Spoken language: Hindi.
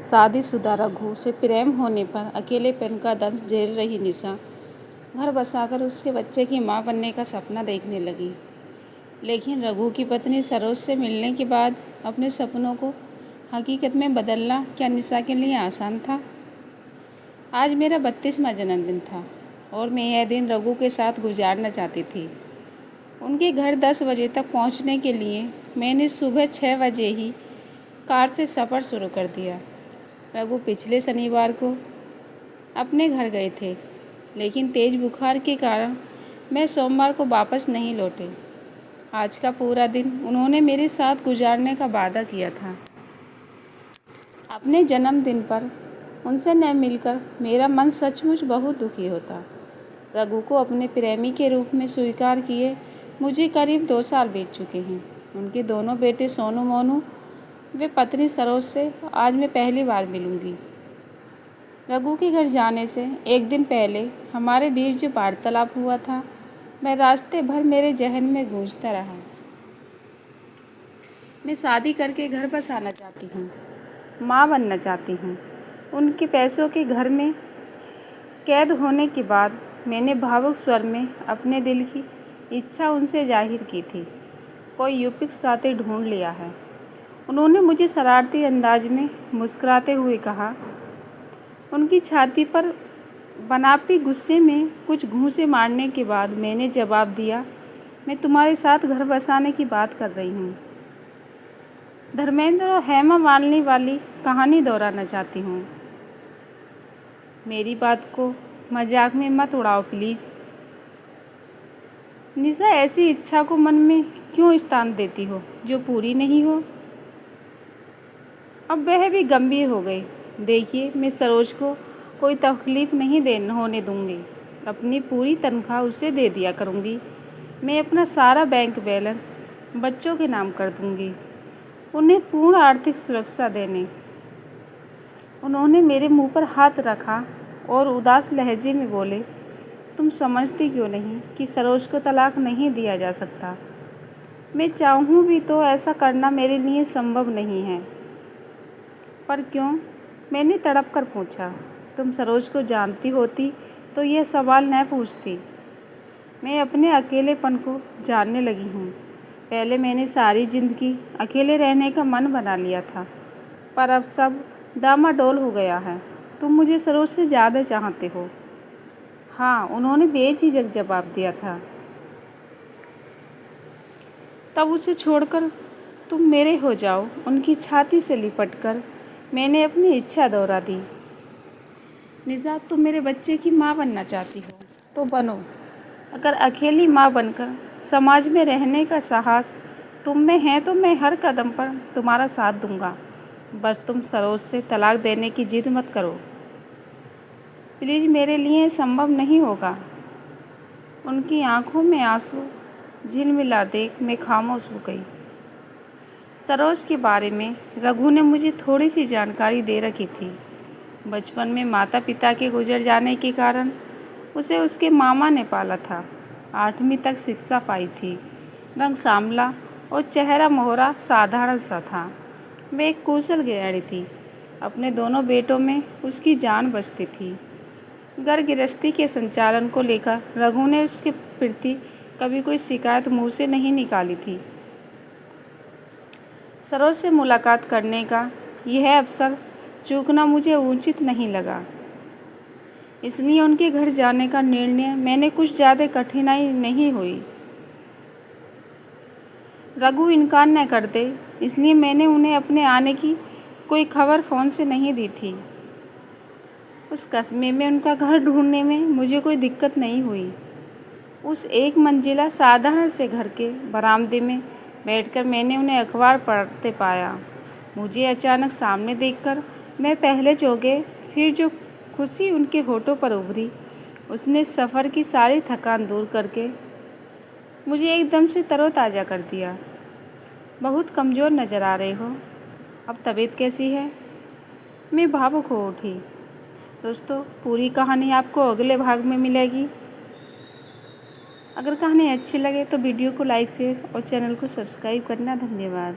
शादीशुदा रघु से प्रेम होने पर अकेलेपन का दर्द झेल रही निशा घर बसाकर उसके बच्चे की मां बनने का सपना देखने लगी। लेकिन रघु की पत्नी सरोज से मिलने के बाद अपने सपनों को हकीकत में बदलना क्या निशा के लिए आसान था? आज मेरा 32वां जन्मदिन था और मैं यह दिन रघु के साथ गुजारना चाहती थी। उनके घर 10 बजे तक पहुंचने के लिए मैंने सुबह 6 बजे ही कार से सफ़र शुरू कर दिया। रघु पिछले शनिवार को अपने घर गए थे, लेकिन तेज़ बुखार के कारण मैं सोमवार को वापस नहीं लौटे। आज का पूरा दिन उन्होंने मेरे साथ गुजारने का वादा किया था। अपने जन्मदिन पर उनसे न मिलकर मेरा मन सचमुच बहुत दुखी होता। रघु को अपने प्रेमी के रूप में स्वीकार किए मुझे करीब 2 साल बीत चुके हैं। उनके दोनों बेटे सोनू मोनू वे पत्नी सरोज से आज मैं पहली बार मिलूंगी। रघु के घर जाने से एक दिन पहले हमारे बीच जो वार्तालाप हुआ था, वह रास्ते भर मेरे जहन में गूंजता रहा। मैं शादी करके घर बसाना चाहती हूँ, माँ बनना चाहती हूँ। उनके पैसों के घर में कैद होने के बाद मैंने भावुक स्वर में अपने दिल की इच्छा उनसे जाहिर की थी। कोई उपयुक्त साथी ढूंढ लिया है, उन्होंने मुझे शरारती अंदाज में मुस्कुराते हुए कहा। उनकी छाती पर बनावटी गुस्से में कुछ घूंसे मारने के बाद मैंने जवाब दिया, मैं तुम्हारे साथ घर बसाने की बात कर रही हूँ। धर्मेंद्र और हेमा मालिनी वाली कहानी दोहराना चाहती हूँ। मेरी बात को मजाक में मत उड़ाओ प्लीज़। निशा, ऐसी इच्छा को मन में क्यों स्थान देती हो जो पूरी नहीं हो? अब वह भी गंभीर हो गई। देखिए, मैं सरोज को कोई तकलीफ़ नहीं होने दूंगी। अपनी पूरी तनख्वाह उसे दे दिया करूंगी। मैं अपना सारा बैंक बैलेंस बच्चों के नाम कर दूंगी, उन्हें पूर्ण आर्थिक सुरक्षा देने। उन्होंने मेरे मुंह पर हाथ रखा और उदास लहजे में बोले, तुम समझती क्यों नहीं कि सरोज को तलाक नहीं दिया जा सकता? मैं चाहूँ भी तो ऐसा करना मेरे लिए संभव नहीं है। पर क्यों? मैंने तड़प कर पूछा। तुम सरोज को जानती होती तो यह सवाल न पूछती। मैं अपने अकेलेपन को जानने लगी हूँ। पहले मैंने सारी ज़िंदगी अकेले रहने का मन बना लिया था, पर अब सब डामाडोल हो गया है। तुम मुझे सरोज से ज़्यादा चाहते हो। हाँ, उन्होंने बेझिझक जवाब दिया था। तब उसे छोड़कर तुम मेरे हो जाओ। उनकी छाती से लिपटकर मैंने अपनी इच्छा दोहरा दी। निशा, तुम मेरे बच्चे की माँ बनना चाहती हो तो बनो। अगर अकेली माँ बनकर समाज में रहने का साहस तुम में है तो मैं हर कदम पर तुम्हारा साथ दूंगा। बस तुम सरोज से तलाक देने की जिद मत करो प्लीज़, मेरे लिए संभव नहीं होगा। उनकी आंखों में आंसू झिलमिला देख मैं खामोश हो गई। सरोज के बारे में रघु ने मुझे थोड़ी सी जानकारी दे रखी थी। बचपन में माता पिता के गुजर जाने के कारण उसे उसके मामा ने पाला था। 8वीं तक शिक्षा पाई थी। रंग सांवला और चेहरा मोहरा साधारण सा था। वह एक कुशल गृहिणी थी। अपने दोनों बेटों में उसकी जान बसती थी। घर गृहस्थी के संचालन को लेकर रघु ने उसके प्रति कभी कोई शिकायत मुँह से नहीं निकाली थी। सरोज से मुलाकात करने का यह अवसर चूकना मुझे उचित नहीं लगा, इसलिए उनके घर जाने का निर्णय मैंने कुछ ज़्यादा कठिनाई नहीं हुई। रघु इनकार न करते, इसलिए मैंने उन्हें अपने आने की कोई खबर फ़ोन से नहीं दी थी। उस कस्बे में उनका घर ढूंढने में मुझे कोई दिक्कत नहीं हुई। उस एक मंजिला साधारण से घर के बरामदे में बैठकर मैंने उन्हें अखबार पढ़ते पाया। मुझे अचानक सामने देखकर मैं पहले चौंके, फिर जो खुशी उनके होठों पर उभरी, उसने सफ़र की सारी थकान दूर करके मुझे एकदम से तरोताज़ा कर दिया। बहुत कमज़ोर नज़र आ रहे हो, अब तबीयत कैसी है? मैं भावुक हो उठी। दोस्तों, पूरी कहानी आपको अगले भाग में मिलेगी। अगर कहानी अच्छी लगे तो वीडियो को लाइक, शेयर और चैनल को सब्सक्राइब करना। धन्यवाद।